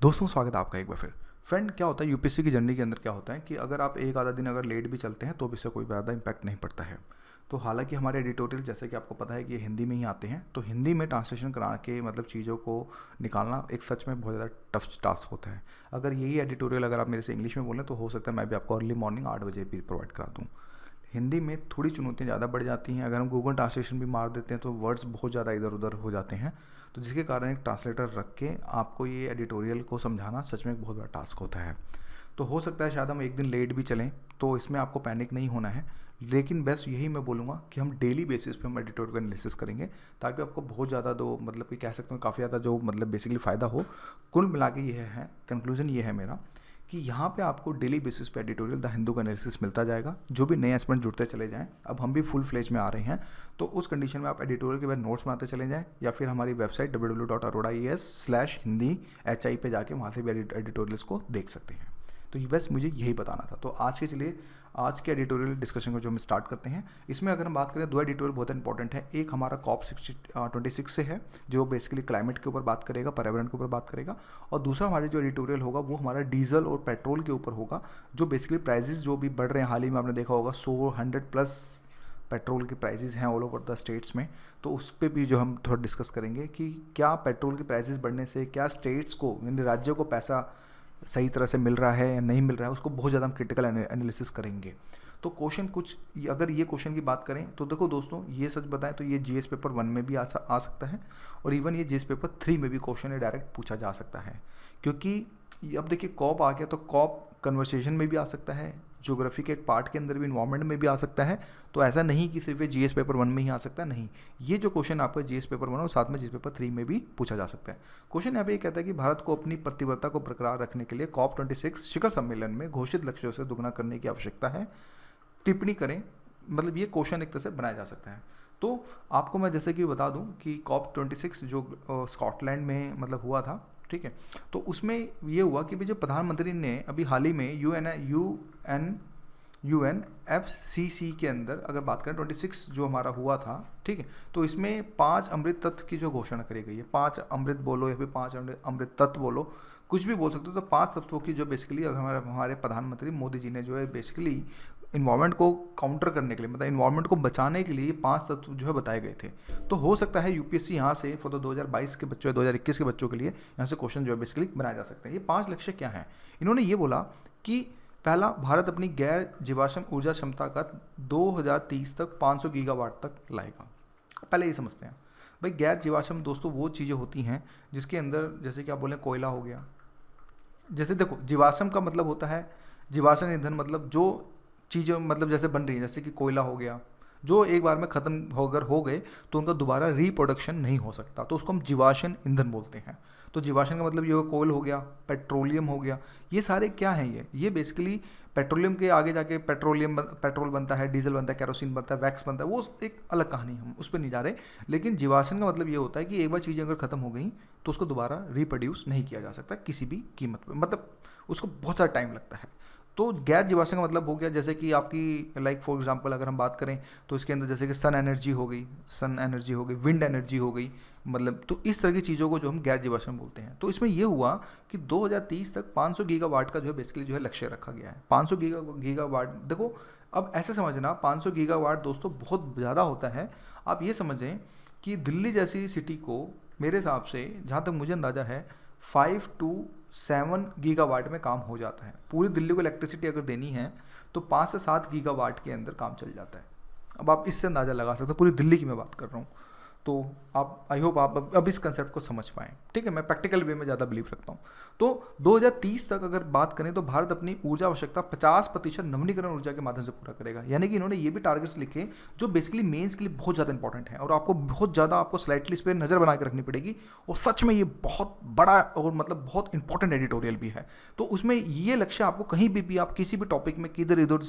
दोस्तों स्वागत है आपका एक बार फिर। फ्रेंड, क्या होता है यूपीएससी की जर्नी के अंदर क्या होता है कि अगर आप एक आधा दिन अगर लेट भी चलते हैं तो भी इससे कोई ज़्यादा इम्पैक्ट नहीं पड़ता है। तो हालांकि हमारे एडिटोरियल जैसे कि आपको पता है कि ये हिंदी में ही आते हैं, तो हिंदी में ट्रांसलेशन करा के मतलब चीज़ों को निकालना एक सच में बहुत ज़्यादा टफ टास्क होता है। अगर यही एडिटोरियल अगर आप मेरे से इंग्लिश में बोलें तो हो सकता है मैं भी आपको अर्ली मॉर्निंग 8 बजे भी प्रोवाइड करा दूँ। हिंदी में थोड़ी चुनौतियाँ ज़्यादा बढ़ जाती हैं। अगर हम गूगल ट्रांसलेशन भी मार देते हैं तो वर्ड्स बहुत ज़्यादा इधर उधर हो जाते हैं, तो जिसके कारण एक ट्रांसलेटर रख के आपको ये एडिटोरियल को समझाना सच में एक बहुत बड़ा टास्क होता है। तो हो सकता है शायद हम एक दिन लेट भी चलें, तो इसमें आपको पैनिक नहीं होना है। लेकिन बस यही मैं बोलूँगा कि हम डेली बेसिस पे हम एडिटोरियल का एनालिसिस करेंगे, ताकि आपको बहुत ज़्यादा दो मतलब कि कह सकते हैं काफ़ी ज़्यादा जो मतलब बेसिकली फ़ायदा हो। कुल मिला के ये है, कंक्लूजन ये है मेरा कि यहाँ पे आपको डेली बेसिस पे एडिटोरियल द हिंदू का एनालिसिस मिलता जाएगा। जो भी नए एस्पिरेंट जुड़ते चले जाएं, अब हम भी फुल फ्लेज में आ रहे हैं, तो उस कंडीशन में आप एडिटोरियल के बाद नोट्स बनाते चले जाएं, या फिर हमारी वेबसाइट www.aroraies/hindi पे जाके वहाँ से भी एडिटोरियल्स को देख सकते हैं। तो ये बस मुझे यही बताना था। तो आज के एडिटोरियल डिस्कशन को जो हम स्टार्ट करते हैं, इसमें अगर हम बात करें दो एडिटोरियल बहुत इंपॉर्टेंट है। एक हमारा COP26 से है, जो बेसिकली क्लाइमेट के ऊपर बात करेगा, पर्यावरण के ऊपर बात करेगा। और दूसरा हमारे जो एडिटोरियल होगा वो हमारा डीजल और पेट्रोल के ऊपर होगा, जो बेसिकली प्राइजेस जो भी बढ़ रहे हैं। हाल ही में आपने देखा होगा 100+ पेट्रोल के प्राइजेस हैं ऑल ओवर द स्टेट्स में। तो उस पर भी जो हम थोड़ा डिस्कस करेंगे कि क्या पेट्रोल के प्राइजेस बढ़ने से क्या स्टेट्स को यानी राज्यों को पैसा सही तरह से मिल रहा है या नहीं मिल रहा है, उसको बहुत ज़्यादा हम क्रिटिकल एनालिसिस करेंगे। तो क्वेश्चन कुछ अगर ये क्वेश्चन की बात करें तो देखो दोस्तों, ये सच बताएं तो ये जीएस पेपर 1 में भी आ सकता है, और इवन ये जीएस पेपर 3 में भी क्वेश्चन डायरेक्ट पूछा जा सकता है। क्योंकि अब देखिए कॉप आ गया, तो कॉप कन्वर्सेशन में भी आ सकता है, ज्योग्राफी के एक पार्ट के अंदर भी इन्वायरमेंट में भी आ सकता है। तो ऐसा नहीं कि सिर्फ ये जीएस पेपर 1 में ही आ सकता है, नहीं, ये जो क्वेश्चन आपका जीएस पेपर 1 और साथ में जीएस पेपर 3 में भी पूछा जा सकता है। क्वेश्चन यहाँ पे ये कहता है कि भारत को अपनी प्रतिबद्धता को बरकरार रखने के लिए COP26 शिखर सम्मेलन में घोषित लक्ष्यों से दोगुना करने की आवश्यकता है, टिप्पणी करें। मतलब ये क्वेश्चन एक तरह से बनाया जा सकता है। तो आपको मैं जैसे कि बता दूं कि COP26 जो स्कॉटलैंड में मतलब हुआ था, ठीक है, तो उसमें ये हुआ कि जो प्रधानमंत्री ने अभी हाल ही में UNFCCC के अंदर अगर बात करें 26 जो हमारा हुआ था, ठीक है, तो इसमें 5 अमृत तत्व की जो घोषणा करी गई है, 5 अमृत बोलो या फिर 5 अमृत तत्व बोलो, कुछ भी बोल सकते हो। तो 5 तत्वों की जो बेसिकली हमारे प्रधानमंत्री मोदी जी ने जो है बेसिकली इन्वायरमेंट को काउंटर करने के लिए, मतलब इन्वायरमेंट को बचाने के लिए 5 तत्व जो है बताए गए थे। तो हो सकता है यूपीएससी यहाँ से फॉर 2022 के बच्चों 2021 के बच्चों के लिए यहाँ से क्वेश्चन जो है बेसिकली बनाए जा सकते हैं। ये 5 लक्ष्य क्या हैं? इन्होंने ये बोला कि पहला, भारत अपनी गैर जीवाश्म ऊर्जा क्षमता का 2030 तक 500 गीगावाट तक लाएगा। पहले ये समझते हैं भाई, गैर जीवाश्म दोस्तों वो चीज़ें होती हैं जिसके अंदर जैसे कि आप बोलें कोयला हो गया। जैसे देखो, जीवाश्म का मतलब होता है, जीवाश्म ईंधन मतलब जो चीज़ें मतलब जैसे बन रही हैं, जैसे कि कोयला हो गया, जो एक बार में ख़त्म होकर हो गए तो उनका दोबारा रिप्रोडक्शन नहीं हो सकता, तो उसको हम जीवाश्म ईंधन बोलते हैं। तो जीवाश्म का मतलब ये कोयल हो गया, पेट्रोलियम हो गया, ये सारे क्या हैं? ये बेसिकली पेट्रोलियम के आगे जाके पेट्रोल बनता है, डीजल बनता है, केरोसिन बनता है, वैक्स बनता है, वो एक अलग कहानी, हम उस पर नहीं जा रहे। लेकिन जीवाश्म का मतलब ये होता है कि एक बार चीज़ें अगर ख़त्म हो गई तो उसको दोबारा रिप्रोड्यूस नहीं किया जा सकता किसी भी कीमत पर, मतलब उसको बहुत सारा टाइम लगता है। तो गैर जीवाश्म का मतलब हो गया जैसे कि आपकी लाइक फॉर एग्जांपल अगर हम बात करें तो इसके अंदर जैसे कि सन एनर्जी हो गई, विंड एनर्जी हो गई, मतलब तो इस तरह की चीज़ों को जो हम गैर जीवाश्म बोलते हैं। तो इसमें ये हुआ कि 2030 तक 500 गीगावाट का जो है बेसिकली जो है लक्ष्य रखा गया है। 500 गीगावाट, देखो अब ऐसे समझना, 500 गीगावाट दोस्तों बहुत ज़्यादा होता है। आप ये समझें कि दिल्ली जैसी सिटी को मेरे हिसाब से, जहाँ तक मुझे अंदाज़ा है, 5 to 7 गीगावाट में काम हो जाता है। पूरी दिल्ली को इलेक्ट्रिसिटी अगर देनी है तो 5 से 7 गीगावाट के अंदर काम चल जाता है। अब आप इससे अंदाज़ा लगा सकते हो, पूरी दिल्ली की मैं बात कर रहा हूँ। तो आप, आई होप आप अब इस कंसेप्ट को समझ पाएँ, ठीक है। मैं प्रैक्टिकल वे में ज़्यादा बिलीव रखता हूँ। तो 2030 तक अगर बात करें तो भारत अपनी ऊर्जा आवश्यकता 50% नवीनीकरण ऊर्जा के माध्यम से पूरा करेगा। यानी कि इन्होंने ये भी टारगेट्स लिखे जो बेसिकली मेंस के लिए बहुत ज़्यादा इंपॉर्टेंट है, और आपको बहुत ज़्यादा आपको स्लाइटली इस पर नज़र बना के रखनी पड़ेगी। और सच में ये बहुत बड़ा और मतलब बहुत इंपॉर्टेंट एडिटोरियल भी है। तो उसमें ये लक्ष्य आपको कहीं भी आप किसी भी टॉपिक में इधर उधर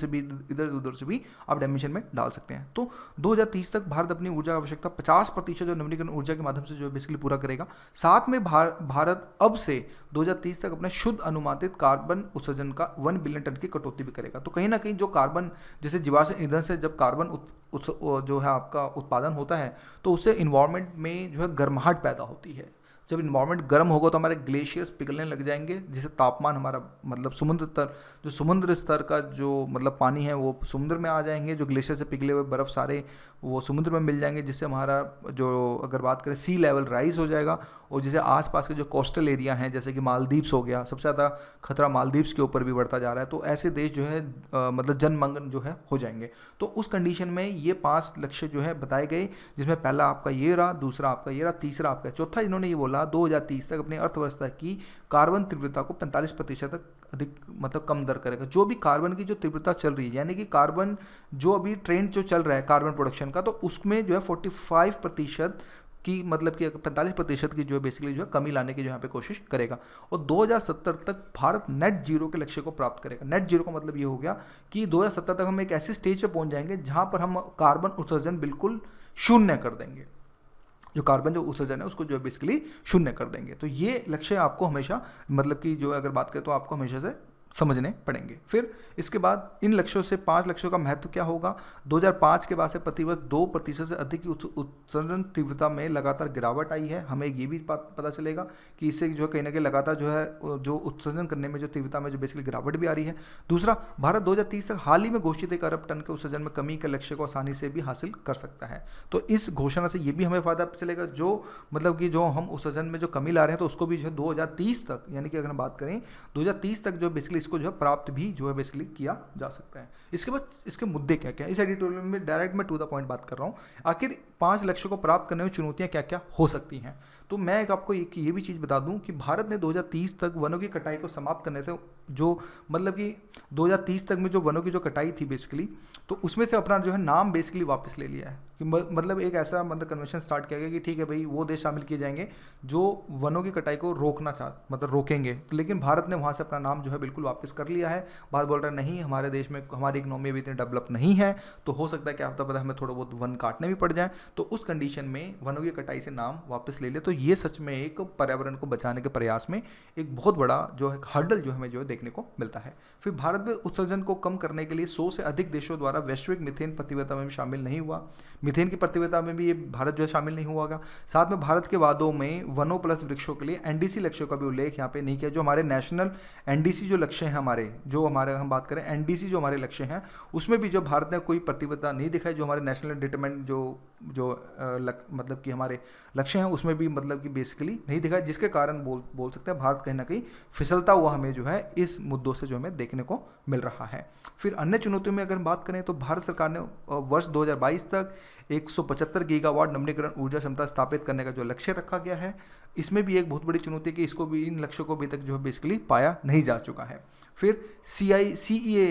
से भी आप डायमेंशन में डाल सकते हैं। तो 2030 तक भारत अपनी ऊर्जा आवश्यकता 50% जो नवीनीकरण ऊर्जा के माध्यम से जो बेसिकली पूरा करेगा। साथ में भारत अब से 2030 तक अपने शुद्ध अनुमानित कार्बन उत्सर्जन का 1 बिलियन टन की कटौती भी करेगा। तो कहीं ना कहीं जो कार्बन, जैसे जीवाश्म ईंधन से जब कार्बन जो है आपका उत्पादन होता है तो उससे इन्वायरमेंट में जो है गर्माहट पैदा होती है। जब इन्वायरमेंट गर्म होगा तो हमारे ग्लेशियर्स पिघलने लग जाएंगे, जिससे तापमान हमारा मतलब समुद्र स्तर का जो मतलब पानी है वो समुद्र में आ जाएंगे, जो ग्लेशियर से पिघले हुए बर्फ़ सारे वो समुद्र में मिल जाएंगे, जिससे हमारा जो अगर बात करें सी लेवल राइज हो जाएगा। और जैसे आसपास के जो कोस्टल एरिया हैं जैसे कि मालदीव्स हो गया, सबसे ज़्यादा खतरा मालदीव्स के ऊपर भी बढ़ता जा रहा है, तो ऐसे देश जो है मतलब जनमंगन जो है हो जाएंगे। तो उस कंडीशन में ये 5 लक्ष्य जो है बताए गए, जिसमें पहला आपका ये रहा, दूसरा आपका ये रहा, तीसरा आपका, चौथा इन्होंने ये बोला 2030 तक अपनी अर्थव्यवस्था की कार्बन तीव्रता को 45% तक अधिक मतलब कम दर करेगा। जो भी कार्बन की जो तीव्रता चल रही है, यानी कि कार्बन जो अभी ट्रेंड जो चल रहा है कार्बन प्रोडक्शन का, तो उसमें जो है 45% की मतलब कि 45% की जो है बेसिकली जो है कमी लाने की जो यहाँ पे कोशिश करेगा। और 2070 तक भारत नेट जीरो के लक्ष्य को प्राप्त करेगा। नेट जीरो का मतलब ये हो गया कि 2070 तक हम एक ऐसी स्टेज पे पहुंच जाएंगे जहाँ पर हम कार्बन उत्सर्जन बिल्कुल शून्य कर देंगे, जो कार्बन जो उत्सर्जन है उसको जो है बेसिकली शून्य कर देंगे। तो ये लक्ष्य आपको हमेशा मतलब कि जो अगर बात करें तो आपको हमेशा से समझने पड़ेंगे। फिर इसके बाद इन लक्ष्यों से 5 लक्ष्यों का महत्व क्या होगा। 2005 के बाद से प्रतिवर्ष 2% से अधिक की उत्सर्जन तीव्रता में लगातार गिरावट आई है। हमें ये भी पता चलेगा कि इससे जो है कहीं ना कहीं लगातार जो है जो उत्सर्जन करने में जो तीव्रता में जो बेसिकली गिरावट भी आ रही है। दूसरा, भारत 2030 तक हाल ही में घोषित 1 अरब टन के उत्सर्जन में कमी के लक्ष्य को आसानी से भी हासिल कर सकता है। तो इस घोषणा से ये भी हमें फायदा चलेगा, जो मतलब कि जो हम उत्सर्जन में जो कमी ला रहे हैं तो उसको भी जो है 2030 तक, यानी कि अगर हम बात करें 2030 तक जो बेसिकली इसको जो है प्राप्त भी जो है बेसिकली किया जा सकता है। इसके बाद इसके मुद्दे क्या क्या है, इस एडिटोरियल में डायरेक्ट मैं टू द पॉइंट बात कर रहा हूँ। आखिर 5 लक्ष्यों को प्राप्त करने में चुनौतियां क्या क्या हो सकती हैं। तो मैं एक आपको ये भी चीज़ बता दूं कि भारत ने 2030 तक वनों की कटाई को समाप्त करने से जो मतलब कि 2030 तक में जो वनों की जो कटाई थी बेसिकली, तो उसमें से अपना जो है नाम बेसिकली वापस ले लिया है कि मतलब एक ऐसा मतलब कन्वेंशन स्टार्ट किया गया कि ठीक है भाई वो देश शामिल किए जाएंगे जो वनों की कटाई को मतलब रोकेंगे। लेकिन भारत ने वहाँ से अपना नाम जो है बिल्कुल वापस कर लिया है। बात बोल रहा है नहीं, हमारे देश में हमारी इकोनॉमी अभी इतनी डेवलप नहीं है, तो हो सकता है कि आपको पता हमें थोड़ा बहुत वन काटने भी पड़ जाए, तो उस कंडीशन में वनों की कटाई से नाम वापस ले ले। तो ये सच में एक पर्यावरण को बचाने के प्रयास में एक बहुत बड़ा जो है हर्डल जो हमें जो है देखने को मिलता है। फिर भारत में उत्सर्जन को कम करने के लिए 100 से अधिक देशों द्वारा वैश्विक मीथेन प्रतिबद्धता में भी शामिल नहीं हुआ। मीथेन की प्रतिबद्धता में भी ये भारत जो है शामिल नहीं हुआ। साथ में भारत के वादों में वनों प्लस वृक्षों के लिए एनडीसी लक्ष्यों का भी उल्लेख यहाँ पे नहीं किया। जो हमारे नेशनल एनडीसी जो लक्ष्य हैं हमारे, जो हमारे हम बात करें एनडीसी जो हमारे लक्ष्य हैं, उसमें भी जो भारत ने कोई प्रतिबद्धता नहीं दिखाई। जो हमारे नेशनल डिटरमेंट मतलब कि हमारे लक्ष्य हैं उसमें भी मतलब कि बेसिकली नहीं दिखाई, जिसके कारण बोल सकते हैं भारत कहीं ना कहीं फिसलता हुआ हमें जो है इस मुद्दों से जो हमें देखने को मिल रहा है। फिर अन्य चुनौतियों में अगर हम बात करें तो भारत सरकार ने वर्ष 2022 तक 175 गीगावाट नवीनीकरण ऊर्जा क्षमता स्थापित करने का जो लक्ष्य रखा गया है, इसमें भी एक बहुत बड़ी चुनौती है कि इसको भी, इन लक्ष्यों को अभी तक जो है बेसिकली पाया नहीं जा चुका है। फिर CEA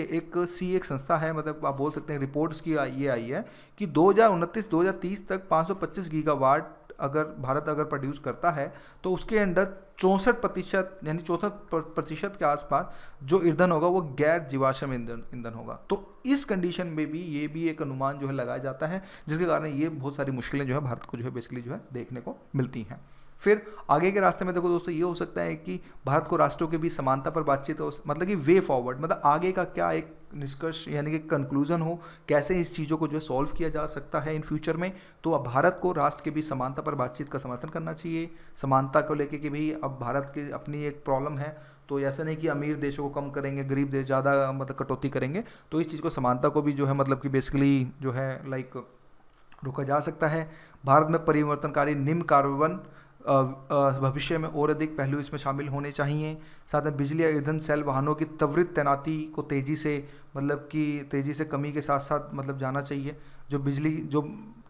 एक संस्था है, मतलब आप बोल सकते हैं रिपोर्ट्स की ये आई है कि 2029-2030 तक 525 गीगावाट अगर भारत प्रोड्यूस करता है तो उसके अंदर 64% यानी 64% के आसपास जो ईंधन होगा वो गैर जीवाश्म ईंधन होगा। तो इस कंडीशन में भी ये भी एक अनुमान जो है लगाया जाता है, जिसके कारण ये बहुत सारी मुश्किलें जो है भारत को जो है बेसिकली जो है देखने को मिलती हैं। फिर आगे के रास्ते में देखो दोस्तों, ये हो सकता है कि भारत को राष्ट्रों के बीच समानता पर बातचीत हो, मतलब कि वे फॉरवर्ड, मतलब आगे का क्या एक निष्कर्ष यानी कि कंक्लूजन हो, कैसे इस चीज़ों को जो है सॉल्व किया जा सकता है इन फ्यूचर में। तो अब भारत को राष्ट्र के बीच समानता पर बातचीत का समर्थन करना चाहिए। समानता को लेके कि भाई अब भारत की अपनी एक प्रॉब्लम है, तो ऐसा नहीं कि अमीर देशों को कम करेंगे, गरीब देश ज़्यादा मतलब कटौती करेंगे। तो इस चीज़ को समानता को भी जो है मतलब कि बेसिकली जो है रोका जा सकता है। भारत में परिवर्तनकारी निम्न कार्बन भविष्य में और अधिक पहलू इसमें शामिल होने चाहिए। साथ में बिजली या ईंधन सेल वाहनों की त्वरित तैनाती को तेज़ी से कमी के साथ साथ मतलब जाना चाहिए। जो बिजली जो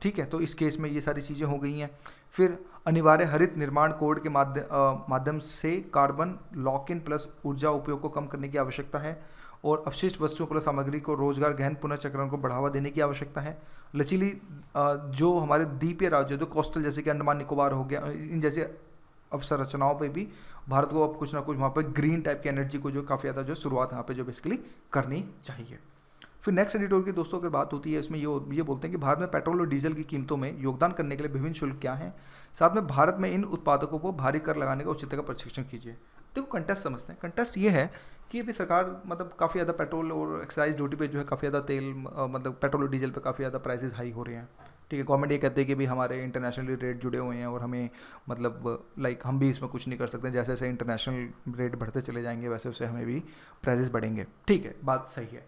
ठीक है, तो इस केस में ये सारी चीज़ें हो गई हैं। फिर अनिवार्य हरित निर्माण कोड के माध्यम से कार्बन लॉक इन प्लस ऊर्जा उपयोग को कम करने की आवश्यकता है। और अपशिष्ट वस्तुओं प्लस सामग्री को रोजगार गहन पुनर्चक्रण को बढ़ावा देने की आवश्यकता है। लचीली जो हमारे द्वीपीय राज्य जो कोस्टल जैसे कि अंडमान निकोबार हो गया, इन जैसे अवसंरचनाओं पे भी भारत को अब कुछ ना कुछ वहाँ पे ग्रीन टाइप की एनर्जी को जो काफ़ी ज़्यादा जो शुरुआत यहाँ पे जो बेसिकली करनी चाहिए। फिर नेक्स्ट एडिटोरियल की दोस्तों अगर बात होती है, इसमें ये बोलते हैं कि भारत में पेट्रोल और डीजल की कीमतों में योगदान करने के लिए विभिन्न शुल्क क्या हैं। साथ में भारत में इन उत्पादकों को भारी कर लगाने का औचित्य का प्रशिक्षण कीजिए। देखो कंटेस्ट समझते हैं। कंटेस्ट ये है कि अभी सरकार मतलब काफ़ी ज़्यादा पेट्रोल और एक्साइज ड्यूटी पे जो है काफ़ी ज़्यादा तेल मतलब पेट्रोल और डीजल पे काफ़ी ज़्यादा प्राइसेस हाई हो रहे हैं। ठीक है। गवर्नमेंट ये कहते हैं कि भाई हमारे इंटरनेशनली रेट जुड़े हुए हैं और हमें मतलब लाइक हम भी इसमें कुछ नहीं कर सकते, जैसे जैसे इंटरनेशनल रेट बढ़ते चले जाएंगे वैसे वैसे हमें भी प्राइजेस बढ़ेंगे। ठीक है, बात सही है।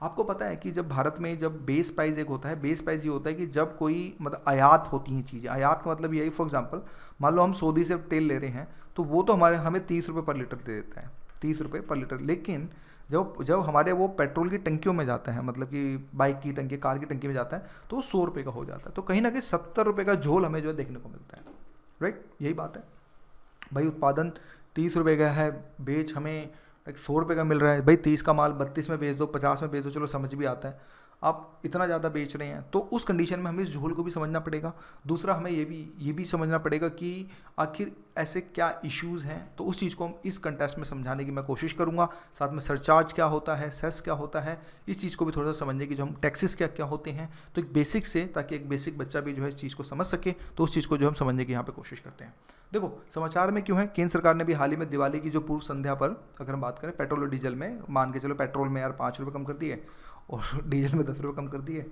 आपको पता है कि जब भारत में जब बेस प्राइस एक होता है, बेस प्राइस ये होता है कि जब कोई मतलब आयात होती हैं चीज़ें, आयात का मतलब यही, फॉर एग्जांपल मान लो हम सऊदी से तेल ले रहे हैं तो वो तो हमें 30 रुपये पर लीटर दे देता है, 30 रुपये पर लीटर। लेकिन जब जब हमारे वो पेट्रोल की टंकियों में जाता है, मतलब कि बाइक की टंकी, कार की टंकी में जाता है, तो वो 100 रुपये का हो जाता है। तो कहीं ना कहीं 70 रुपये का झोल हमें जो है देखने को मिलता है, राइट। यही बात है भाई, उत्पादन 30 रुपये का है, बेच हमें 100 रुपये का मिल रहा है। भाई 30 का माल 32 में बेच दो, 50 में बेच दो, चलो समझ भी आता है। आप इतना ज़्यादा बेच रहे हैं तो उस कंडीशन में हमें इस झोल को भी समझना पड़ेगा। दूसरा हमें ये भी समझना पड़ेगा कि आखिर ऐसे क्या इश्यूज़ हैं, तो उस चीज़ को हम इस कंटेस्ट में समझाने की मैं कोशिश करूँगा। साथ में सरचार्ज क्या होता है, सेस क्या होता है, इस चीज़ को भी थोड़ा सा समझने की, जो हम टैक्सेस क्या क्या होते हैं, तो एक बेसिक से, ताकि एक बेसिक बच्चा भी जो है इस चीज़ को समझ सके, तो उस चीज़ को जो हम समझने की यहाँ पे कोशिश करते हैं। देखो समाचार में क्यों है, केंद्र सरकार ने भी हाल ही में दिवाली की जो पूर्व संध्या पर अगर हम बात करें, पेट्रोल और डीजल में मान के चलो, पेट्रोल में यार 5 रुपये कम कर दिए और डीजल में 10 रुपये कम कर दिए।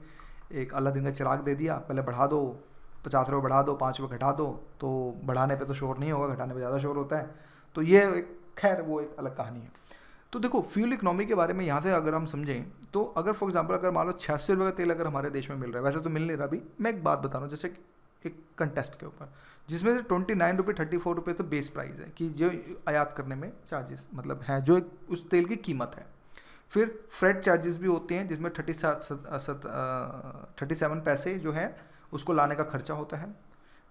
एक अलादीन का चिराग दे दिया, पहले बढ़ा दो, 50 रुपये बढ़ा दो, 5 रुपये घटा दो, तो बढ़ाने पे तो शोर नहीं होगा, घटाने पे ज़्यादा शोर होता है। तो ये खैर वो एक अलग कहानी है। तो देखो फ्यूल इकोनॉमी के बारे में यहाँ से अगर हम समझें, तो अगर फॉर एग्जांपल अगर मान लो 86 रुपये का तेल अगर हमारे देश में मिल रहा है, वैसे तो मिल नहीं रहा अभी, मैं एक बात बता रहा हूँ जैसे एक कंटेस्ट के ऊपर, जिसमें से 29 रुपये 34 रुपये तो बेस प्राइस है कि जो आयात करने में चार्जेस मतलब है, जो उस तेल की कीमत है। फिर फ्रेट चार्जेस भी होते हैं जिसमें 37 पैसे जो है उसको लाने का खर्चा होता है।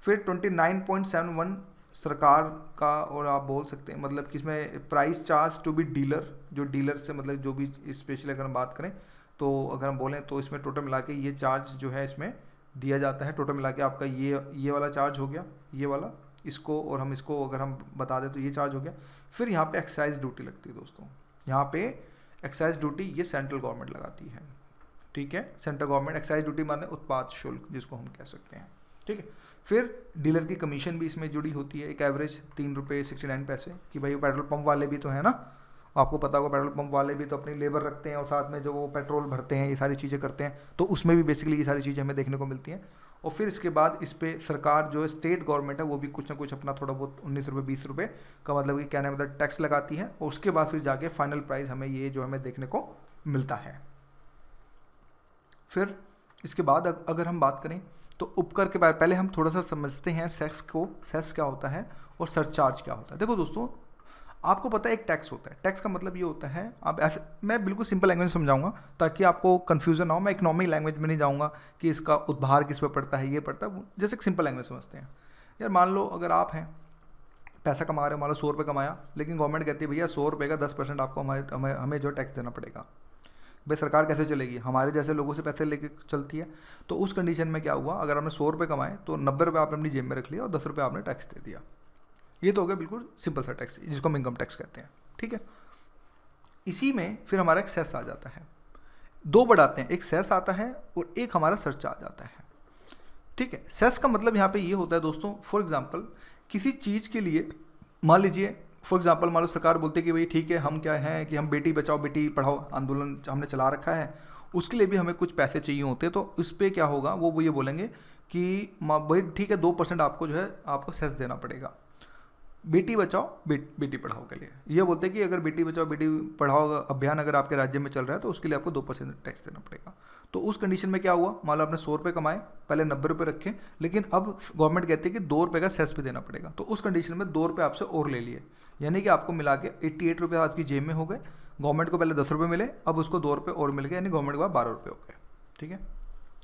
फिर 29.71 सरकार का, और आप बोल सकते हैं मतलब कि इसमें price charge to be dealer, जो डीलर से मतलब जो भी स्पेशली अगर हम बात करें, तो अगर हम बोलें तो इसमें टोटल मिला के ये चार्ज जो है इसमें दिया जाता है। टोटल मिला के आपका ये वाला चार्ज हो गया, ये वाला, इसको और हम इसको अगर हम बता दें तो ये चार्ज हो गया। फिर यहाँ पे एक्साइज ड्यूटी लगती है दोस्तों, यहाँ पे एक्साइज ड्यूटी ये सेंट्रल गवर्नमेंट लगाती है, ठीक है। सेंट्रल गवर्नमेंट एक्साइज ड्यूटी माने उत्पाद शुल्क जिसको हम कह सकते हैं, ठीक है। फिर डीलर की कमीशन भी इसमें जुड़ी होती है, एक एवरेज 3 रुपये 69 पैसे कि भाई पेट्रोल पंप वाले भी तो है ना, आपको पता होगा पेट्रोल पंप वाले भी तो अपनी लेबर रखते हैं और साथ में जो वो पेट्रोल भरते हैं, ये सारी चीज़ें करते हैं, तो उसमें भी बेसिकली ये सारी चीज़ें हमें देखने को मिलती हैं। और फिर इसके बाद इस पर सरकार जो है स्टेट गवर्नमेंट है वो भी कुछ ना कुछ अपना थोड़ा बहुत 19 रुपये 20 रुपये का मतलब कि कहने मतलब टैक्स लगाती है, और उसके बाद फिर जाके फाइनल प्राइस हमें ये जो हमें देखने को मिलता है। फिर इसके बाद अगर हम बात करें तो उपकर के बारे पहले हम थोड़ा सा समझते हैं सेस को, सेस क्या होता है और सरचार्ज क्या होता है। देखो दोस्तों आपको पता है एक टैक्स होता है, टैक्स का मतलब ये होता है, आप ऐसे मैं बिल्कुल सिंपल लैंग्वेज समझाऊंगा ताकि आपको कन्फ्यूजन ना हो, मैं इकोनॉमिक लैंग्वेज में नहीं जाऊंगा कि इसका उद्धार किस पे पड़ता है, ये पड़ता है, जैसे सिंपल लैंग्वेज समझते हैं। यार मान लो अगर आप हैं पैसा कमा रहे हो, मान लो 100 रुपये कमाया, लेकिन गवर्नमेंट कहती है भैया 100 रुपये का 10% आपको हमें जो टैक्स देना पड़ेगा। भाई सरकार कैसे चलेगी, हमारे जैसे लोगों से पैसे लेके चलती है। तो उस कंडीशन में क्या हुआ, अगर आपने 100 रुपये कमाए तो 90 रुपये आपने अपनी जेब में रख लिया और 10 रुपये आपने टैक्स दे दिया। ये तो हो गया बिल्कुल सिंपल सा टैक्स, जिसको हम इनकम टैक्स कहते हैं, ठीक है। इसी में फिर हमारा एक सेस आ जाता है, दो बढ़ाते हैं, एक सेस आता है और एक हमारा सरचार्ज आता है, ठीक है। सेस का मतलब यहाँ पे ये होता है दोस्तों, फॉर एग्जांपल किसी चीज़ के लिए मान लीजिए, फॉर एग्जांपल मान लो सरकार बोलती है कि भाई ठीक है हम क्या हैं कि हम बेटी बचाओ बेटी पढ़ाओ आंदोलन हमने चला रखा है, उसके लिए भी हमें कुछ पैसे चाहिए होते हैं। तो उस पर क्या होगा, वो ये बोलेंगे कि भाई ठीक है 2% आपको जो है आपको सेस देना पड़ेगा बेटी बचाओ बेटी पढ़ाओ के लिए। ये बोलते हैं कि अगर बेटी बचाओ बेटी पढ़ाओ अभियान अगर आपके राज्य में चल रहा है तो उसके लिए आपको 2% टैक्स देना पड़ेगा। तो उस कंडीशन में क्या हुआ, मान लो आपने 100 रुपये कमाए, पहले 90 रुपये रखे, लेकिन अब गवर्नमेंट कहती है कि 2 रुपये का सेस भी देना पड़ेगा। तो उस कंडीशन में 2 रुपये आपसे और ले लिए, यानी कि आपको मिला के 88 रुपये आपकी जेब में हो गए। गवर्नमेंट को पहले 10 रुपये मिले, अब उसको 2 रुपये और मिल गए, यानी गवर्नमेंट के बाद 12 रुपये हो गए, ठीक है।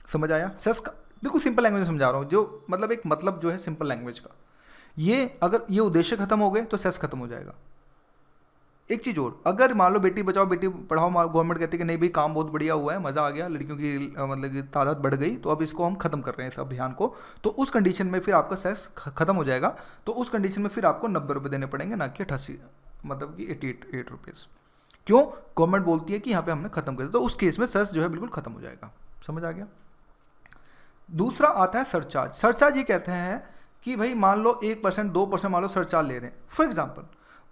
समझ आया सेस का, बिल्कुल सिंपल लैंग्वेज में समझा रहा हूँ, जो मतलब एक मतलब जो है सिंपल लैंग्वेज का। ये अगर ये उद्देश्य खत्म हो गए तो सेस खत्म हो जाएगा। एक चीज़ और, अगर मान लो बेटी बचाओ बेटी पढ़ाओ गवर्नमेंट कहती है कि नहीं भाई काम बहुत बढ़िया हुआ है, मज़ा आ गया, लड़कियों की मतलब की तादाद बढ़ गई, तो अब इसको हम खत्म कर रहे हैं इस अभियान को, तो उस कंडीशन में फिर आपका सेस खत्म हो जाएगा। तो उस कंडीशन में फिर आपको 90 रुपये देने पड़ेंगे, ना कि 88 मतलब कि 88 रुपीज़। क्यों, गवर्नमेंट बोलती है कि यहाँ पे हमने खत्म कर दिया, तो उस केस में सेस जो है बिल्कुल खत्म हो जाएगा। समझ आ गया। दूसरा आता है सरचार्ज। सरचार्ज ये कहते हैं कि भाई मान लो 1% 2% मान लो सरचार्ज ले रहे हैं फॉर एग्जांपल,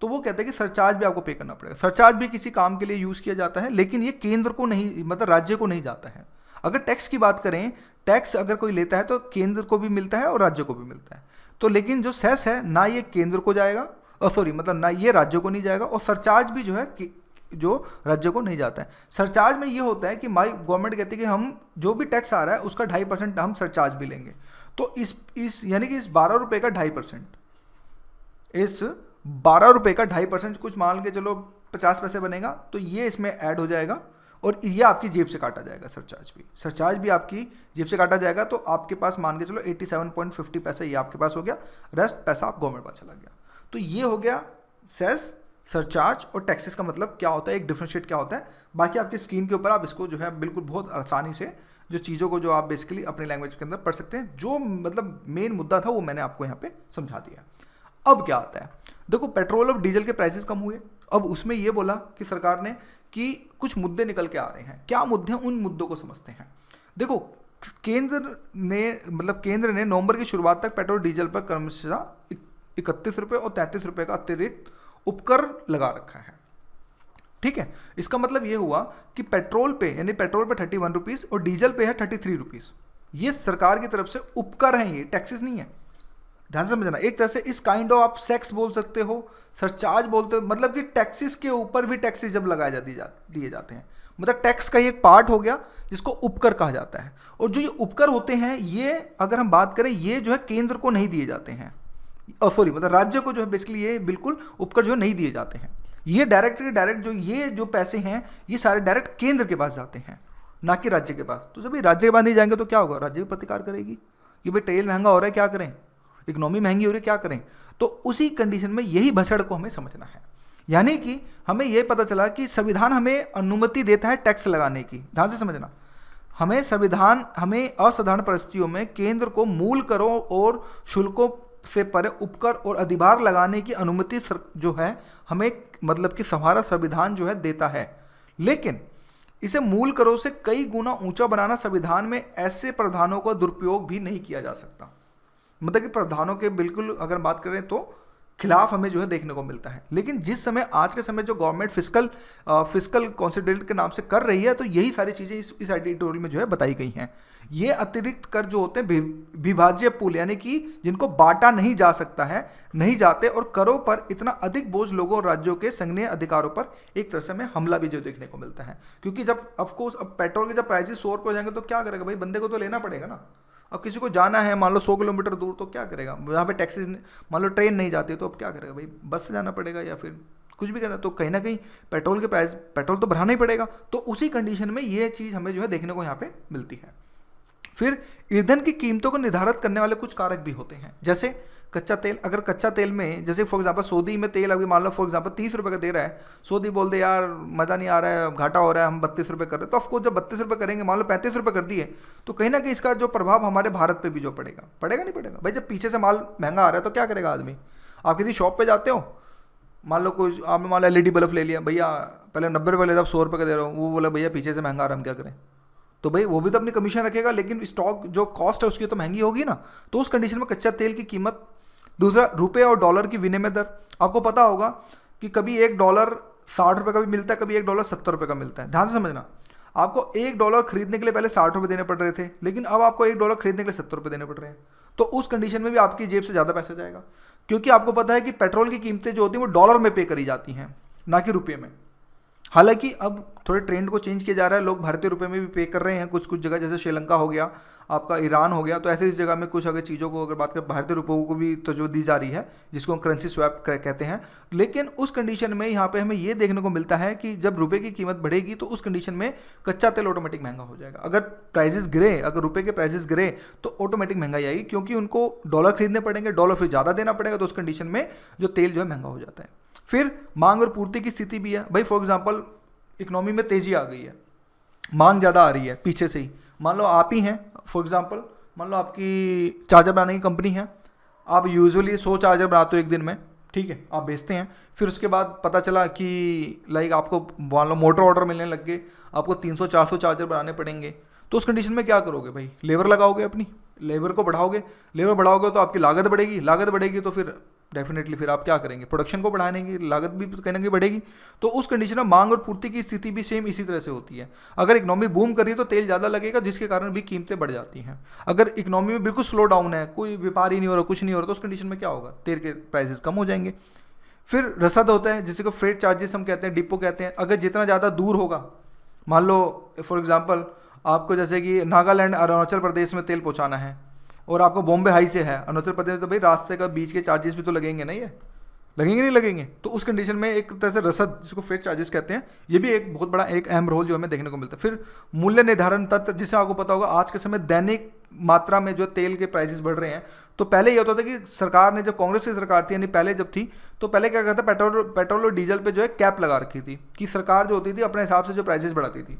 तो वो कहते हैं कि सरचार्ज भी आपको पे करना पड़ेगा। सरचार्ज भी किसी काम के लिए यूज़ किया जाता है, लेकिन ये केंद्र को नहीं मतलब राज्य को नहीं जाता है। अगर टैक्स की बात करें, टैक्स अगर कोई लेता है तो केंद्र को भी मिलता है और राज्य को भी मिलता है। तो लेकिन जो सेस है ना ये केंद्र को जाएगा, और सॉरी मतलब ना ये राज्य को नहीं जाएगा, और सरचार्ज भी जो है जो राज्य को नहीं जाता है। सरचार्ज में ये होता है कि हमारी गवर्नमेंट कहती है कि हम जो भी टैक्स आ रहा है उसका 2.5% हम सरचार्ज भी लेंगे। तो इस यानी कि इस 12 रुपये का 2.5%, इस 12 रुपये का 2.5% कुछ मान के चलो 50 पैसे बनेगा, तो ये इसमें ऐड हो जाएगा और ये आपकी जेब से काटा जाएगा। सरचार्ज भी आपकी जेब से काटा जाएगा। तो आपके पास मान के चलो 87.50 पैसे ये आपके पास हो गया, रेस्ट पैसा आप गवर्नमेंट पास चला गया। तो ये हो गया सेस, सरचार्ज और टैक्सेस का मतलब क्या होता है, एक डिफरेंशिएट क्या होता है। बाकी आपकी स्क्रीन के ऊपर आप इसको जो है बिल्कुल बहुत आसानी से जो चीज़ों को जो आप बेसिकली अपनी लैंग्वेज के अंदर पढ़ सकते हैं। जो मतलब मेन मुद्दा था वो मैंने आपको यहाँ पे समझा दिया। अब क्या आता है, देखो पेट्रोल और डीजल के प्राइसेस कम हुए। अब उसमें ये बोला कि सरकार ने कि कुछ मुद्दे निकल के आ रहे हैं। क्या मुद्दे हैं, उन मुद्दों को समझते हैं। देखो केंद्र ने नवंबर की शुरुआत तक पेट्रोल डीजल पर क्रमशः 31 रुपये और 33 रुपये का अतिरिक्त उपकर लगा रखा है। ठीक है, इसका मतलब ये हुआ कि पेट्रोल पे 31 रुपीज़ और डीजल पे है 33 रुपीज़। ये सरकार की तरफ से उपकर हैं, ये टैक्सेस नहीं है। ध्यान से समझना, एक तरह से इस काइंड ऑफ आप सेक्स बोल सकते हो, सरचार्ज बोलते हो, मतलब कि टैक्सेस के ऊपर भी टैक्सेस जब लगाए दिए जाते हैं, मतलब टैक्स का एक पार्ट हो गया जिसको उपकर कहा जाता है। और जो ये उपकर होते हैं ये अगर हम बात करें ये जो है केंद्र को नहीं दिए जाते हैं, सॉरी मतलब राज्य को जो है बेसिकली ये बिल्कुल उपकर जो नहीं दिए जाते हैं। ये डायरेक्ट ये जो पैसे हैं ये सारे डायरेक्ट केंद्र के पास जाते हैं, ना कि राज्य के पास। तो जब ये राज्य के पास नहीं जाएंगे तो क्या होगा, राज्य भी प्रतिकार करेगी कि भाई तेल महंगा हो रहा है क्या करें, इकोनॉमी महंगी हो रही है क्या करें। तो उसी कंडीशन में यही भसड़ को हमें समझना है। यानी कि हमें यह पता चला कि संविधान हमें अनुमति देता है टैक्स लगाने की। ध्यान से समझना, संविधान हमें असाधारण परिस्थितियों में केंद्र को मूल करों और शुल्कों से परे उपकर और अधिभार लगाने की अनुमति जो है हमें मतलब कि हमारा संविधान जो है देता है। लेकिन इसे मूल करों से कई गुना ऊंचा बनाना संविधान में ऐसे प्रावधानों का दुरुपयोग भी नहीं किया जा सकता। मतलब कि प्रावधानों के बिल्कुल अगर बात करें तो खिलाफ हमें जो है देखने को मिलता है। लेकिन जिस समय आज के समय जो गवर्नमेंट फिस्कल कॉन्सिडरेट के नाम से कर रही है, तो यही सारी चीज़ें इस एडिटोरियल में जो है बताई गई हैं। ये अतिरिक्त कर जो होते हैं विभाज्य पुल, यानी कि जिनको बांटा नहीं जा सकता है, नहीं जाते, और करों पर इतना अधिक बोझ लोगों और राज्यों के संघीय अधिकारों पर एक तरह से हमें हमला भी जो देखने को मिलता है। क्योंकि जब ऑफकोर्स अब पेट्रोल के जब प्राइसेस 100 रुपये हो जाएंगे तो क्या करेगा भाई, बंदे को तो लेना पड़ेगा ना। अब किसी को जाना है मान लो 100 किलोमीटर दूर, तो क्या करेगा, यहाँ पे टैक्सीज मान लो ट्रेन नहीं जाती तो अब क्या करेगा भाई, बस से जाना पड़ेगा या फिर कुछ भी करना। तो कहीं ना कहीं पेट्रोल तो बढ़ाना ही पड़ेगा। तो उसी कंडीशन में ये चीज़ हमें जो है देखने को यहाँ पे मिलती है। फिर ईंधन की कीमतों को निर्धारित करने वाले कुछ कारक भी होते हैं, जैसे कच्चा तेल। अगर कच्चा तेल में जैसे फॉर एग्जांपल सऊदी में तेल अभी मान लो फॉर एग्जांपल 30 रुपये का दे रहा है, सऊदी बोल दे यार मज़ा नहीं आ रहा है, घाटा हो रहा है, हम 32 रुपये कर रहे हैं। तो ऑफकोर्स जब 32 रुपये करेंगे, मान लो 35 रुपये कर दिए, तो कहीं ना कहीं इसका जो प्रभाव हमारे भारत पे भी जो पड़ेगा नहीं पड़ेगा भाई। जब पीछे से माल महंगा आ रहा है तो क्या करेगा आदमी। आप किसी शॉप पर जाते हो, मान लो कोई आपने मान लो LED बल्ब ले लिया, भैया पहले 90 रुपये लेता, 100 रुपये का दे रहा हूँ, वो बोला भैया पीछे से महंगा आ रहा है हम क्या करें। तो भाई वो भी तो अपनी कमीशन रखेगा, लेकिन स्टॉक जो कॉस्ट है उसकी तो महंगी होगी ना। तो उस कंडीशन में कच्चा तेल की कीमत। दूसरा, रुपये और डॉलर की विनिमय दर। आपको पता होगा कि कभी $1 60 रुपये का भी मिलता है, कभी $1 70 रुपये का मिलता है। ध्यान से समझना, आपको $1 खरीदने के लिए पहले 60 रुपये देने पड़ रहे थे, लेकिन अब आपको $1 खरीदने के लिए 70 रुपये देने पड़ रहे हैं। तो उस कंडीशन में भी आपकी जेब से ज़्यादा पैसा जाएगा, क्योंकि आपको पता है कि पेट्रोल की कीमतें जो होती हैं वो डॉलर में पे करी जाती हैं, ना कि रुपये में। हालांकि अब थोड़े ट्रेंड को चेंज किया जा रहा है, लोग भारतीय रुपये में भी पे कर रहे हैं कुछ जगह, जैसे श्रीलंका हो गया, आपका ईरान हो गया। तो ऐसी जगह में कुछ अगर चीज़ों को अगर बात करें भारतीय रुपयों को भी तो जो दी जा रही है, जिसको हम करेंसी स्वैप कहते हैं। लेकिन उस कंडीशन में यहाँ पे हमें ये देखने को मिलता है कि जब रुपये की कीमत बढ़ेगी तो उस कंडीशन में कच्चा तेल ऑटोमेटिक महंगा हो जाएगा। अगर प्राइजेस गिरे, अगर रुपये के प्राइजेस गिरे तो ऑटोमेटिक महंगाई आएगी, क्योंकि उनको डॉलर खरीदने पड़ेंगे, डॉलर फिर ज़्यादा देना पड़ेगा। तो उस कंडीशन में जो तेल जो है महंगा हो जाता है। फिर मांग और पूर्ति की स्थिति भी है भाई। फॉर एग्जाम्पल इकोनॉमी में तेज़ी आ गई है, मांग ज़्यादा आ रही है पीछे से ही। मान लो आप ही हैं, फॉर एग्जांपल मान लो आपकी चार्जर बनाने की कंपनी है, आप यूजुअली 100 चार्जर बनाते हो एक दिन में, ठीक है, आप बेचते हैं। फिर उसके बाद पता चला कि लाइक आपको मान लो मोटर ऑर्डर मिलने लग गए, आपको 300-400 चार्जर बनाने पड़ेंगे। तो उस कंडीशन में क्या करोगे भाई, लेबर लगाओगे, अपनी लेबर को बढ़ाओगे, लेबर बढ़ाओगे तो आपकी लागत बढ़ेगी, लागत बढ़ेगी तो फिर डेफिनेटली फिर आप क्या करेंगे, प्रोडक्शन को बढ़ाने की लागत भी कहीं ना कहीं बढ़ेगी। तो उस कंडीशन में मांग और पूर्ति की स्थिति भी सेम इसी तरह से होती है। अगर इकोनॉमी बूम कर रही है तो तेल ज़्यादा लगेगा, जिसके कारण भी कीमतें बढ़ जाती हैं। अगर इकोनॉमी में बिल्कुल स्लो डाउन है, कोई व्यापार ही नहीं हो रहा, कुछ नहीं हो रहा, तो उस कंडीशन में क्या होगा, तेल के प्राइसेस कम हो जाएंगे। फिर रसद होता है जिसे को फ्रेट चार्जेस हम कहते हैं, डिपो कहते हैं। अगर जितना ज़्यादा दूर होगा, मान लो फॉर एग्जांपल आपको जैसे कि नागालैंड अरुणाचल प्रदेश में तेल पहुंचाना है और आपको बॉम्बे हाई से है अरुणाचल प्रदेश में, तो भाई रास्ते का बीच के चार्जेस भी तो लगेंगे नहीं है, लगेंगे नहीं लगेंगे। तो उस कंडीशन में एक तरह से रसद, जिसको फ्रेट चार्जेस कहते हैं, ये भी एक बहुत बड़ा एक अहम रोल जो हमें देखने को मिलता है। फिर मूल्य निर्धारण तंत्र, जिसे आपको पता होगा आज के समय दैनिक मात्रा में जो तेल के प्राइसेस बढ़ रहे हैं। तो पहले ये होता था कि सरकार ने, जब कांग्रेस की सरकार थी यानी पहले जब थी, तो पहले क्या करता, पेट्रोल और डीजल पे जो है कैप लगा रखी थी कि सरकार जो होती थी अपने हिसाब से जो प्राइसेस बढ़ाती थी,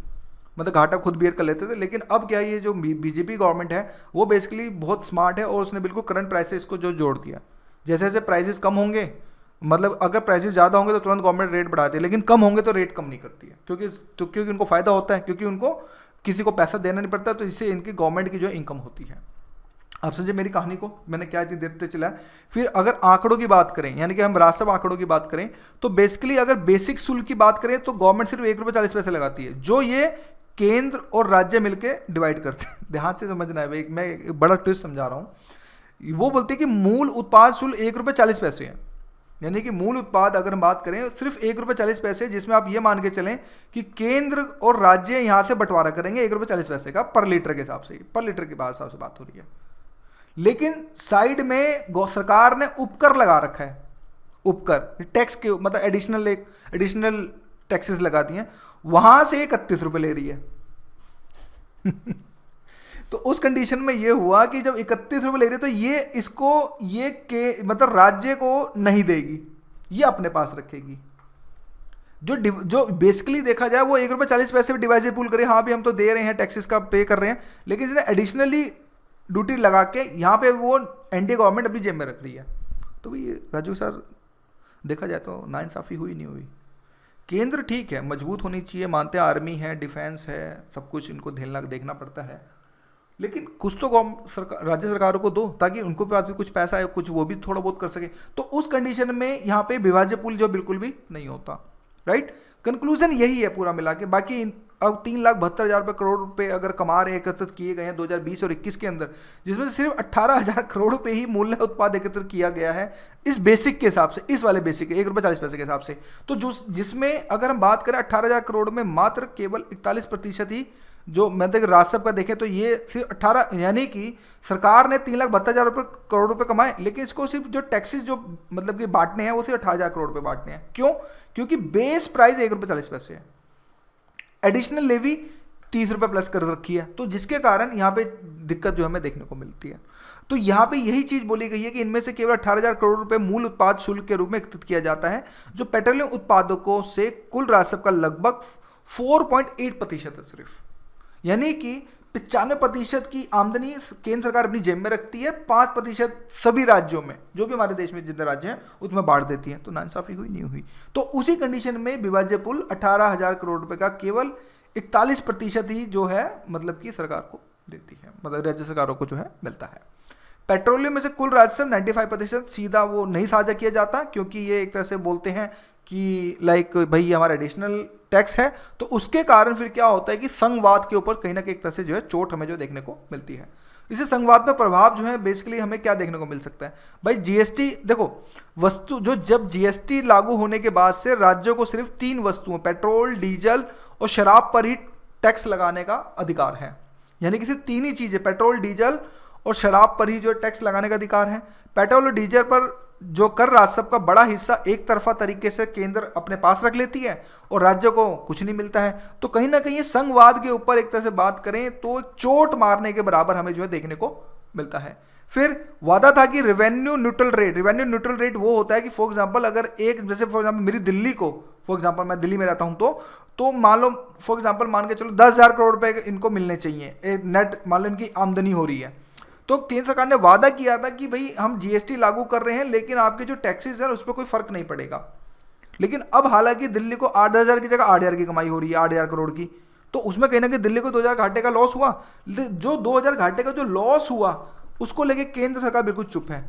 मतलब घाटा खुद बियर कर लेते थे। लेकिन अब क्या, ये जो बीजेपी गवर्नमेंट है वो बेसिकली बहुत स्मार्ट है और उसने बिल्कुल करंट प्राइसेस को जो जोड़ दिया। जैसे जैसे प्राइसेस कम होंगे, मतलब अगर प्राइसेस ज़्यादा होंगे तो तुरंत गवर्नमेंट रेट बढ़ाती है, लेकिन कम होंगे तो रेट कम नहीं करती है, क्योंकि उनको फ़ायदा होता है, क्योंकि उनको किसी को पैसा देना नहीं पड़ता, तो इससे इनकी गवर्नमेंट की जो इनकम होती है। आप समझे मेरी कहानी को, मैंने क्या इतनी देर तक चला। फिर अगर आंकड़ों की बात करें, यानी कि हम राजस्व आंकड़ों की बात करें, तो बेसिकली अगर बेसिक शुल्क की बात करें तो गवर्नमेंट सिर्फ ₹1.40 लगाती है, जो ये केंद्र और राज्य मिलकर डिवाइड करते हैं। ध्यान से समझना है भाई, मैं एक बड़ा ट्विस्ट समझा रहा हूँ। वो बोलते हैं कि मूल उत्पाद शुल्क ₹1.40 है, यानी कि मूल उत्पाद अगर हम बात करें सिर्फ ₹1.40, जिसमें आप ये मान के चलें कि केंद्र और राज्य यहाँ से बंटवारा करेंगे ₹1.40 का पर लीटर के हिसाब से, पर लीटर के हिसाब से बात हो रही है। लेकिन साइड में सरकार ने उपकर लगा रखा है, उपकर टैक्स के, मतलब एडिशनल टैक्सेस लगा दिए हैं, वहां से ₹31 ले रही है। तो उस कंडीशन में ये हुआ कि जब ₹31 ले रही है तो ये इसको ये के मतलब राज्य को नहीं देगी, ये अपने पास रखेगी। जो बेसिकली देखा जाए वो ₹1.40 भी डिवाइजर पूल करे, हाँ भी हम तो दे रहे हैं, टैक्सेस का पे कर रहे हैं, लेकिन इसने एडिशनली ड्यूटी लगा के यहाँ पे वो एनडीए गवर्नमेंट अपनी जेब में रख रही है। तो भाई राजू सर देखा जाए तो नाइंसाफ़ी हुई नहीं हुई। केंद्र ठीक है, मजबूत होनी चाहिए, मानते हैं आर्मी है, डिफेंस है, सब कुछ इनको देखना पड़ता है, लेकिन कुछ तो राज्य सरकारों को दो ताकि उनको पास भी कुछ पैसा है, कुछ वो भी थोड़ा बहुत कर सके। तो उस कंडीशन में यहाँ पे विभाज्य पुल जो बिल्कुल भी नहीं होता। राइट, कंक्लूजन यही है पूरा मिला के। बाकी अब 3,72,000 करोड़ रुपए अगर कमा रहे, एकत्रित किए गए हैं 2020 और 21 के अंदर, जिसमें से सिर्फ 18,000 करोड़ रुपए ही मूल्य उत्पाद एकत्रित किया गया है इस बेसिक के हिसाब से, इस वाले बेसिक ₹1.40 के हिसाब से। तो जिसमें अगर हम बात करें 18,000 करोड़ में मात्र केवल 41% ही जो मतलब राजस्व का देखें तो ये सिर्फ 18, यानी कि सरकार ने 3,72,000 करोड़ रुपए कमाए, लेकिन इसको सिर्फ जो टैक्सेस जो मतलब कि बांटने हैं वो सिर्फ 18,000 करोड़ रुपए बांटने हैं। क्यों? क्योंकि बेस प्राइस ₹1.40 है, एडिशनल लेवी ₹30 प्लस कर रखी है, तो जिसके कारण यहाँ पे दिक्कत जो हमें देखने को मिलती है। तो यहाँ पे यही चीज बोली गई है कि इनमें से केवल 18,000 करोड़ रुपए मूल उत्पाद शुल्क के रूप में एकत्रित किया जाता है, जो पेट्रोलियम उत्पादकों से कुल राजस्व का लगभग 4.8% है सिर्फ, यानी कि 95% की आमदनी केंद्र सरकार अपनी जेब में रखती है, 5% सभी राज्यों में, जो भी हमारे देश में जितने राज्य हैं उसमें बांट देती है। तो नाइंसाफी हुई नहीं हुई। तो उसी कंडीशन में विभाज्य पुल 18,000 करोड़ रुपए का केवल 41% ही जो है मतलब कि सरकार को देती है, मतलब राज्य सरकारों को जो है मिलता है। पेट्रोलियम में से कुल राजस्व 95% सीधा वो नहीं साझा किया जाता, क्योंकि ये एक तरह से बोलते हैं कि लाइक भाई ये हमारा एडिशनल टैक्स है। तो उसके कारण फिर क्या होता है कि संघवाद के ऊपर कहीं ना कहीं एक तरह से जो है चोट हमें जो देखने को मिलती है। इसे संघवाद में प्रभाव जो है बेसिकली हमें क्या देखने को मिल सकता है भाई, जीएसटी देखो, वस्तु जो जब जीएसटी लागू होने के बाद से राज्यों को सिर्फ 3 वस्तुओं पेट्रोल, डीजल और शराब पर ही टैक्स लगाने का अधिकार है, यानी कि सिर्फ 3 ही चीजें पेट्रोल, डीजल और शराब पर ही जो टैक्स लगाने का अधिकार है। पेट्रोल और डीजल पर जो कर राजस्व का बड़ा हिस्सा एक तरफा तरीके से केंद्र अपने पास रख लेती है और राज्यों को कुछ नहीं मिलता है। तो कहीं ना कहीं संघवाद के ऊपर एक तरह से बात करें तो चोट मारने के बराबर हमें जो है देखने को मिलता है। फिर वादा था कि रेवेन्यू न्यूट्रल रेट वो होता है कि फॉर एग्जांपल अगर एक, जैसे फॉर एग्जांपल मेरी दिल्ली को, फॉर एग्जांपल मैं दिल्ली में रहता हूं तो मान लो फॉर एग्जांपल मान के चलो 10,000 करोड़ रुपए इनको मिलने चाहिए, एक नेट मान लो इनकी आमदनी हो रही है। तो केंद्र सरकार ने वादा किया था कि भाई हम जीएसटी लागू कर रहे हैं, लेकिन आपके जो टैक्सेस हैं उस पर कोई फर्क नहीं पड़ेगा। लेकिन अब हालांकि दिल्ली को 8,000 की जगह 8,000 की कमाई हो रही है, 8,000 करोड़ की, तो उसमें कहीं ना कहीं दिल्ली को 2,000 घाटे का लॉस हुआ। जो 2,000 घाटे का जो लॉस हुआ उसको लेके केंद्र सरकार बिल्कुल चुप है।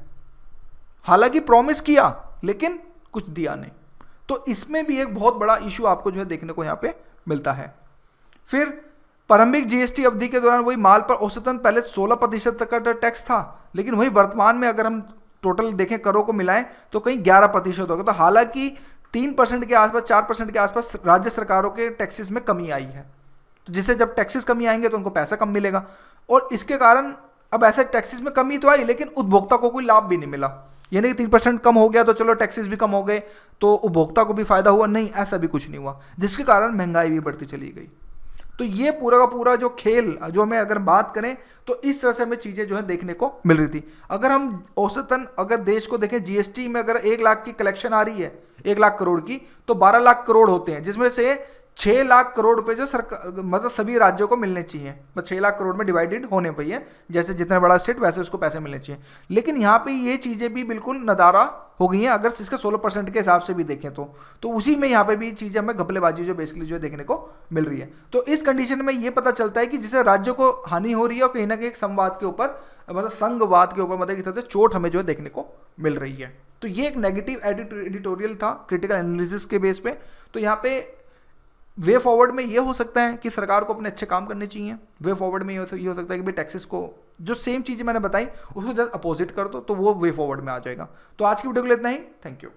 हालांकि प्रॉमिस किया लेकिन कुछ दिया नहीं। तो इसमें भी एक बहुत बड़ा इशू आपको जो है देखने को यहाँ पे मिलता है। फिर प्रारंभिक जीएसटी अवधि के दौरान वही माल पर औसतन पहले 16% तक का टैक्स था, लेकिन वही वर्तमान में अगर हम टोटल देखें करों को मिलाएं तो कहीं 11% होगा। तो हालांकि 3% के आसपास 4% के आसपास राज्य सरकारों के टैक्सेस में कमी आई है। तो जिससे जब टैक्सेस कमी आएंगे तो उनको पैसा कम मिलेगा, और इसके कारण अब ऐसे टैक्सेस में कमी तो आई लेकिन उपभोक्ता को कोई लाभ भी नहीं मिला। यानी कि 3% कम हो गया तो चलो टैक्सेस भी कम हो गए तो उपभोक्ता को भी फायदा हुआ, नहीं, ऐसा भी कुछ नहीं हुआ, जिसके कारण महंगाई भी बढ़ती चली गई। तो ये पूरा का पूरा जो खेल जो हमें अगर बात करें तो इस तरह से हमें चीज़ें जो है देखने को मिल रही थी। अगर हम औसतन अगर देश को देखें, जीएसटी में अगर 1 लाख की कलेक्शन आ रही है 1 लाख करोड़ की, तो 12 लाख करोड़ होते हैं, जिसमें से 6 लाख करोड़ रुपए जो सरकार मतलब सभी राज्यों को मिलने चाहिए, बस 6 लाख करोड़ में डिवाइडेड होने पर है, जैसे जितना बड़ा स्टेट वैसे उसको पैसे मिलने चाहिए। लेकिन यहाँ पे ये चीज़ें भी बिल्कुल नदारा हो गई हैं अगर इसका 16% के हिसाब से भी देखें तो उसी में यहाँ पे भी चीज़ें हमें घपलेबाजी जो बेसिकली जो देखने को मिल रही है। तो इस कंडीशन में ये पता चलता है कि जिससे राज्यों को हानि हो रही है और कहीं ना कहीं एक संवाद के ऊपर मतलब संघवाद के ऊपर मतलब एक तरह से चोट हमें जो है देखने को मिल रही है। तो ये एक नेगेटिव एडिटोरियल था क्रिटिकल एनालिसिस के बेस पे। तो यहाँ पे वे फॉरवर्ड में ये हो सकता है कि सरकार को अपने अच्छे काम करने चाहिए। वे फॉरवर्ड में ये हो सकता है कि भाई टैक्सेस को जो सेम चीज़ें मैंने बताई उसको जस्ट अपोजिट कर दो तो वो वे फॉरवर्ड में आ जाएगा। तो आज की वीडियो के लिए इतना ही, थैंक यू।